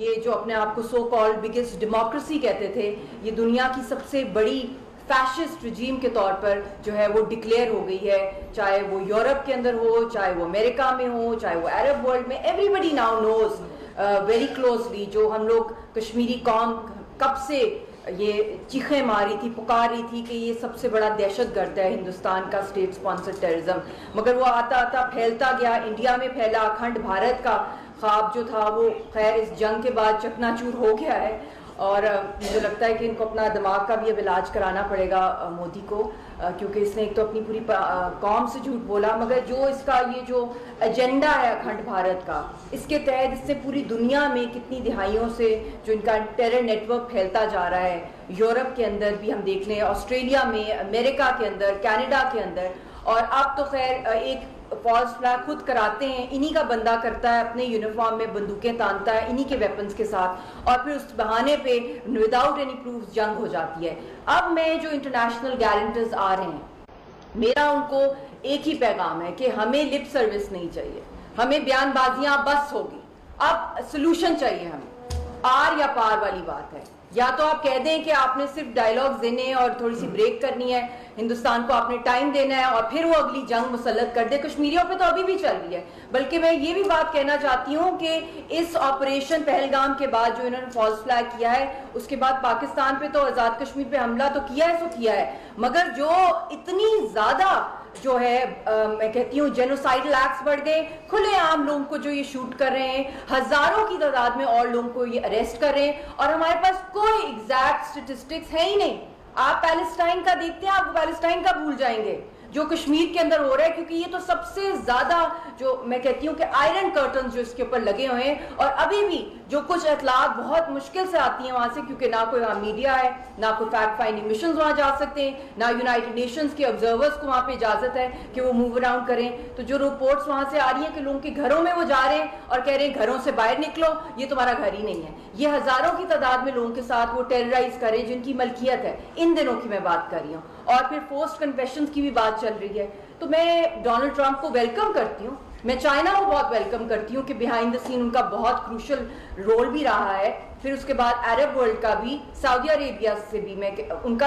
یہ جو اپنے آپ کو سو کالڈ بگیسٹ ڈیموکریسی کہتے تھے، یہ دنیا کی سب سے بڑی فیشسٹ رجیم کے طور پر جو ہے وہ ڈکلیئر ہو گئی ہے، چاہے وہ یورپ کے اندر ہو، چاہے وہ امریکہ میں ہو، چاہے وہ عرب ورلڈ میں. ایوری بڈی ناؤ نوز ویری کلوزلی. جو ہم لوگ کشمیری قوم کب سے یہ چیخیں ماری تھی، پکار رہی تھی کہ یہ سب سے بڑا دہشت گرد ہے ہندوستان کا اسٹیٹ اسپانسرڈ ٹیررزم، مگر وہ آتا آتا پھیلتا گیا، انڈیا میں پھیلا. اکھنڈ بھارت کا خواب جو تھا وہ خیر اس جنگ کے بعد چکنا چور ہو گیا ہے. اور مجھے لگتا ہے کہ ان کو اپنا دماغ کا بھی اب علاج کرانا پڑے گا مودی کو، کیونکہ اس نے ایک تو اپنی پوری قوم سے جھوٹ بولا، مگر جو اس کا یہ جو ایجنڈا ہے اکھنڈ بھارت کا، اس کے تحت اس سے پوری دنیا میں کتنی دہائیوں سے جو ان کا ٹیرر نیٹ ورک پھیلتا جا رہا ہے. یورپ کے اندر بھی ہم دیکھ لیں، آسٹریلیا میں، امریکہ کے اندر، کینیڈا کے اندر. اور اب تو خیر ایک فالس فلیگ خود کراتے ہیں، انہی کا بندہ کرتا ہے، اپنے یونیفارم میں بندوقیں تانتا ہے انہی کے ویپنز کے ساتھ، اور پھر اس بہانے پہ وداؤٹ اینی پروف جنگ ہو جاتی ہے. اب میں جو انٹرنیشنل گارنٹرز آ رہے ہیں، میرا ان کو ایک ہی پیغام ہے کہ ہمیں لپ سروس نہیں چاہیے، ہمیں بیان بازیاں بس ہوگی، اب سلوشن چاہیے ہمیں. آر یا پار والی بات ہے. یا تو آپ کہہ دیں کہ آپ نے صرف ڈائیلاگز دینے ہیں اور تھوڑی سی بریک کرنی ہے، ہندوستان کو آپ نے ٹائم دینا ہے اور پھر وہ اگلی جنگ مسلط کر دے. کشمیریوں پہ تو ابھی بھی چل رہی ہے. بلکہ میں یہ بھی بات کہنا چاہتی ہوں کہ اس آپریشن پہلگام کے بعد جو انہوں نے فالس فلیگ کیا ہے، اس کے بعد پاکستان پہ تو آزاد کشمیر پہ حملہ تو کیا ہے سو کیا ہے، مگر جو اتنی زیادہ جو ہے میں کہتی ہوں جینوسائیڈل ایکٹس بڑھ گئے، کھلے عام لوگوں کو جو یہ شوٹ کر رہے ہیں، ہزاروں کی تعداد میں اور لوگوں کو یہ اریسٹ کر رہے ہیں، اور ہمارے پاس کوئی ایگزیکٹ اسٹیٹسٹکس ہے ہی نہیں. آپ پیلسٹائن کا دیکھتے ہیں، آپ پیلسٹائن کا بھول جائیں گے جو کشمیر کے اندر ہو رہا ہے، کیونکہ یہ تو سب سے زیادہ جو میں کہتی ہوں کہ آئرن کرٹنز جو اس کے اوپر لگے ہوئے ہیں. اور ابھی بھی جو کچھ اطلاعات بہت مشکل سے آتی ہیں وہاں سے، کیونکہ نہ کوئی وہاں میڈیا ہے، نہ کوئی فیکٹ فائنڈنگ مشنز وہاں جا سکتے ہیں، نہ یونائٹڈ نیشنز کے آبزرورز کو وہاں پہ اجازت ہے کہ وہ موو اراؤنڈ کریں. تو جو رپورٹس وہاں سے آ رہی ہیں کہ لوگوں کے گھروں میں وہ جا رہے ہیں اور کہہ رہے ہیں گھروں سے باہر نکلو، یہ تمہارا گھر ہی نہیں ہے. یہ ہزاروں کی تعداد میں لوگوں کے ساتھ وہ ٹیررائز کریں جن کی ملکیت ہے. ان دنوں کی میں بات کر رہی ہوں. اور پھر فورسڈ کنفیشنز کی بھی بات چل رہی ہے. تو میں ڈونلڈ ٹرمپ کو ویلکم کرتی ہوں، میں چائنا کو بہت ویلکم کرتی ہوں کہ بیہائنڈ دا سین ان کا بہت کروشل رول بھی رہا ہے. پھر اس کے بعد عرب ورلڈ کا بھی، سعودی عربیہ سے بھی میں ان کا